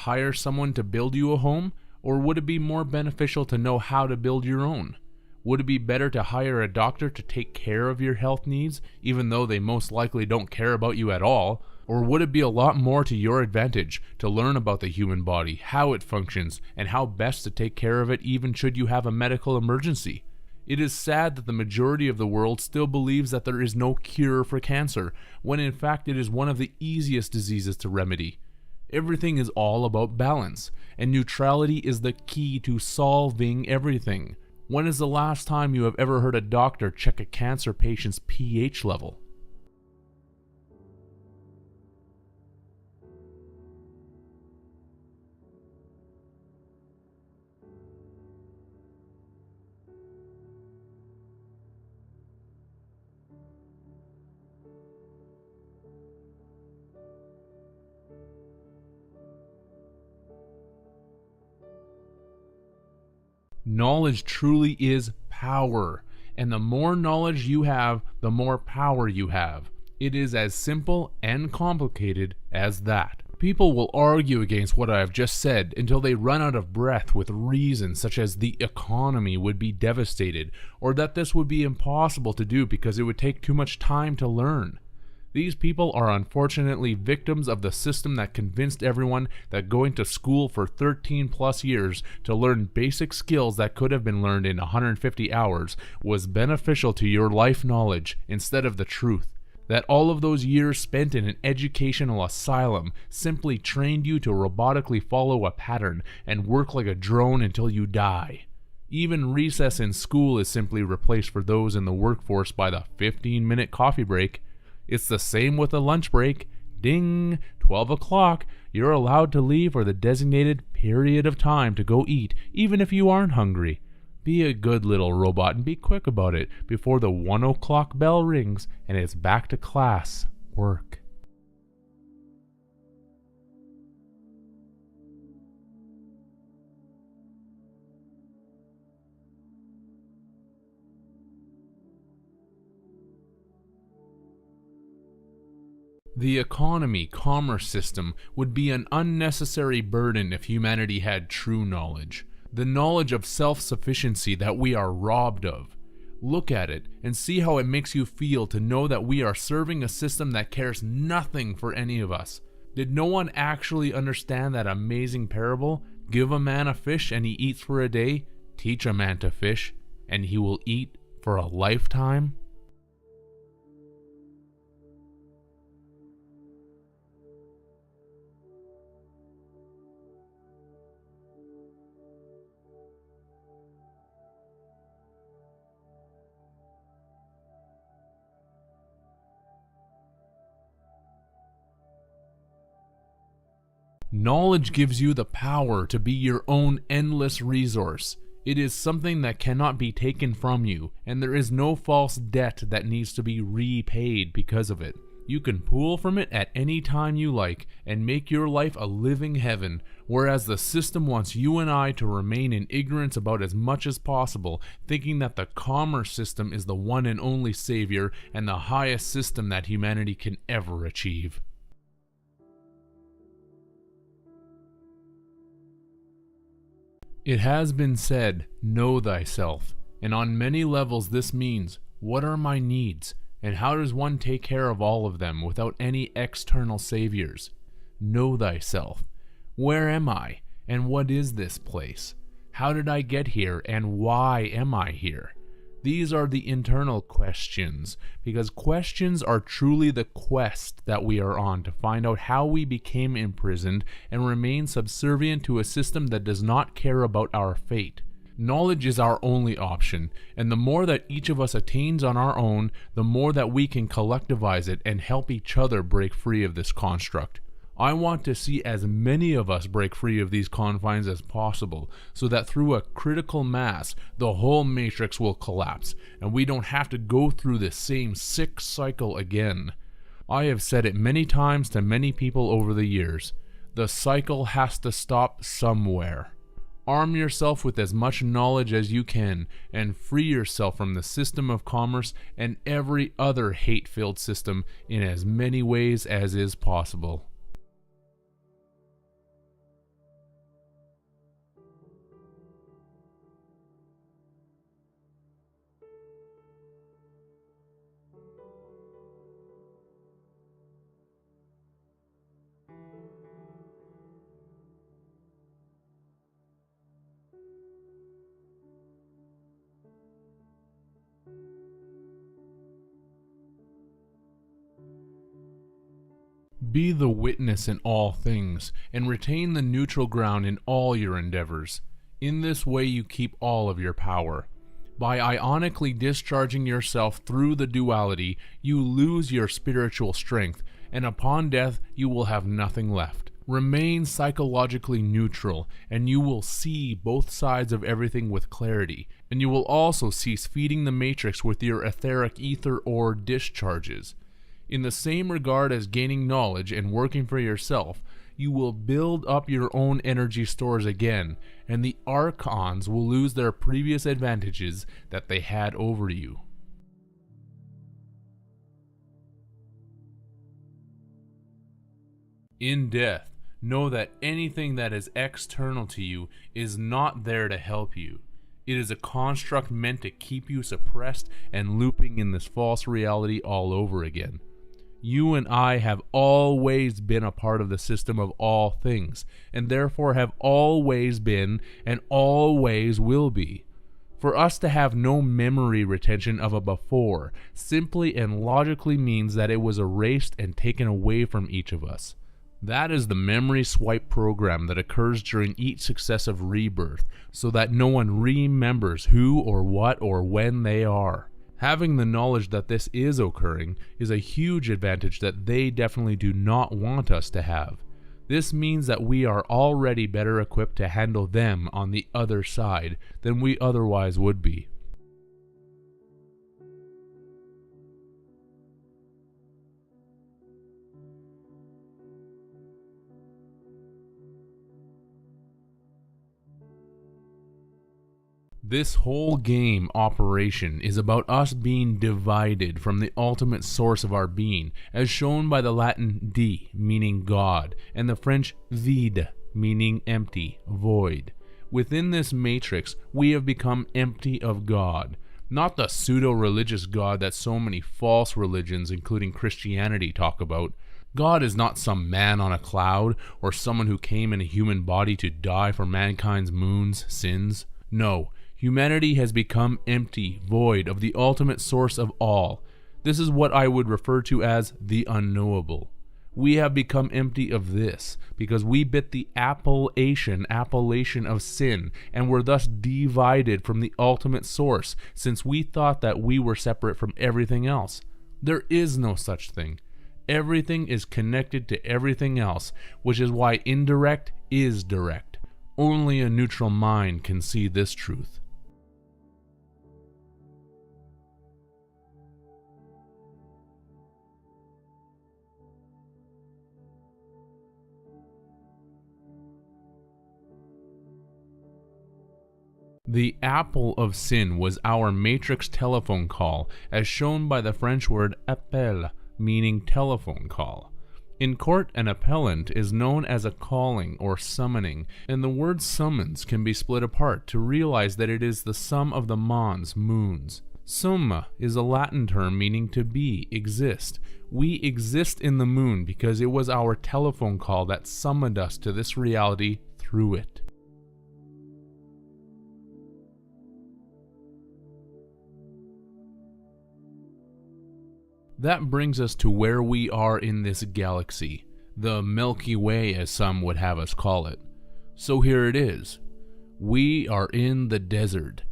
hire someone to build you a home, or would it be more beneficial to know how to build your own? Would it be better to hire a doctor to take care of your health needs, even though they most likely don't care about you at all? Or would it be a lot more to your advantage to learn about the human body, how it functions, and how best to take care of it even should you have a medical emergency? It is sad that the majority of the world still believes that there is no cure for cancer, when in fact it is one of the easiest diseases to remedy. Everything is all about balance, and neutrality is the key to solving everything. When is the last time you have ever heard a doctor check a cancer patient's pH level? Knowledge truly is power, and the more knowledge you have, the more power you have. It is as simple and complicated as that. People will argue against what I have just said until they run out of breath with reasons such as the economy would be devastated, or that this would be impossible to do because it would take too much time to learn. These people are unfortunately victims of the system that convinced everyone that going to school for 13 plus years to learn basic skills that could have been learned in 150 hours was beneficial to your life knowledge instead of the truth. That all of those years spent in an educational asylum simply trained you to robotically follow a pattern and work like a drone until you die. Even recess in school is simply replaced for those in the workforce by the 15-minute coffee break. It's the same with a lunch break. Ding! 12 o'clock. You're allowed to leave for the designated period of time to go eat, even if you aren't hungry. Be a good little robot and be quick about it before the 1 o'clock bell rings and it's back to class, work. The economy, commerce system would be an unnecessary burden if humanity had true knowledge. The knowledge of self-sufficiency that we are robbed of. Look at it and see how it makes you feel to know that we are serving a system that cares nothing for any of us. Did no one actually understand that amazing parable? Give a man a fish and he eats for a day. Teach a man to fish and he will eat for a lifetime. Knowledge gives you the power to be your own endless resource. It is something that cannot be taken from you, and there is no false debt that needs to be repaid because of it. You can pull from it at any time you like and make your life a living heaven, whereas the system wants you and I to remain in ignorance about as much as possible, thinking that the commerce system is the one and only savior and the highest system that humanity can ever achieve. It has been said, know thyself, and on many levels this means, what are my needs, and how does one take care of all of them without any external saviors? Know thyself. Where am I, and what is this place? How did I get here, and why am I here? These are the internal questions, because questions are truly the quest that we are on to find out how we became imprisoned and remain subservient to a system that does not care about our fate. Knowledge is our only option, and the more that each of us attains on our own, the more that we can collectivize it and help each other break free of this construct. I want to see as many of us break free of these confines as possible, so that through a critical mass, the whole matrix will collapse, and we don't have to go through this same sick cycle again. I have said it many times to many people over the years. The cycle has to stop somewhere. Arm yourself with as much knowledge as you can, and free yourself from the system of commerce and every other hate-filled system in as many ways as is possible. Be the witness in all things, and retain the neutral ground in all your endeavors. In this way you keep all of your power. By ionically discharging yourself through the duality, you lose your spiritual strength, and upon death you will have nothing left. Remain psychologically neutral, and you will see both sides of everything with clarity, and you will also cease feeding the matrix with your etheric ether or discharges. In the same regard as gaining knowledge and working for yourself, you will build up your own energy stores again, and the archons will lose their previous advantages that they had over you. In death, know that anything that is external to you is not there to help you. It is a construct meant to keep you suppressed and looping in this false reality all over again. You and I have always been a part of the system of all things, and therefore have always been and always will be. For us to have no memory retention of a before simply and logically means that it was erased and taken away from each of us. That is the memory swipe program that occurs during each successive rebirth, so that no one remembers who or what or when they are. Having the knowledge that this is occurring is a huge advantage that they definitely do not want us to have. This means that we are already better equipped to handle them on the other side than we otherwise would be. This whole game operation is about us being divided from the ultimate source of our being, as shown by the Latin di, meaning God, and the French vide, meaning empty, void. Within this matrix, we have become empty of God. Not the pseudo-religious God that so many false religions, including Christianity, talk about. God is not some man on a cloud, or someone who came in a human body to die for mankind's moons, sins. No. Humanity has become empty, void of the ultimate source of all. This is what I would refer to as the unknowable. We have become empty of this because we bit the appellation of sin and were thus divided from the ultimate source, since we thought that we were separate from everything else. There is no such thing. Everything is connected to everything else, which is why indirect is direct. Only a neutral mind can see this truth. The apple of sin was our matrix telephone call, as shown by the French word appel, meaning telephone call. In court, an appellant is known as a calling or summoning, and the word summons can be split apart to realize that it is the sum of the mons, moons. Summa is a Latin term meaning to be, exist. We exist in the moon because it was our telephone call that summoned us to this reality through it. That brings us to where we are in this galaxy, the Milky Way as some would have us call it. So here it is. We are in the desert.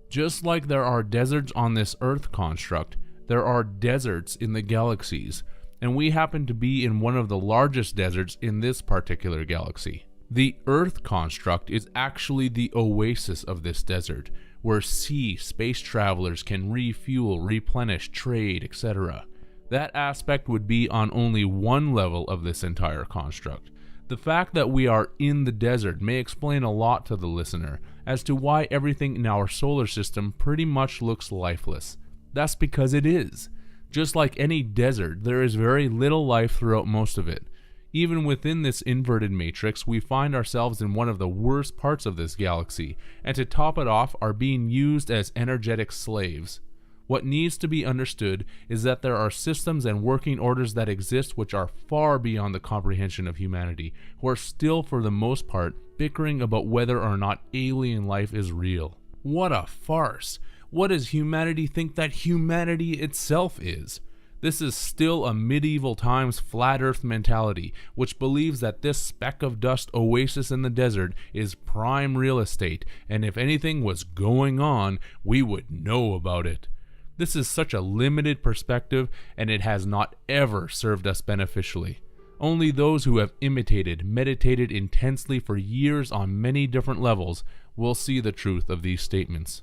Just like there are deserts on this Earth construct, there are deserts in the galaxies, and we happen to be in one of the largest deserts in this particular galaxy. The Earth construct is actually the oasis of this desert, where space travelers can refuel, replenish, trade, etc. That aspect would be on only one level of this entire construct. The fact that we are in the desert may explain a lot to the listener as to why everything in our solar system pretty much looks lifeless. That's because it is. Just like any desert, there is very little life throughout most of it. Even within this inverted matrix, we find ourselves in one of the worst parts of this galaxy, and to top it off, are being used as energetic slaves. What needs to be understood is that there are systems and working orders that exist which are far beyond the comprehension of humanity, who are still for the most part bickering about whether or not alien life is real. What a farce! What does humanity think that humanity itself is? This is still a medieval times flat earth mentality, which believes that this speck of dust oasis in the desert is prime real estate, and if anything was going on, we would know about it. This is such a limited perspective, and it has not ever served us beneficially. Only those who have meditated intensely for years on many different levels will see the truth of these statements.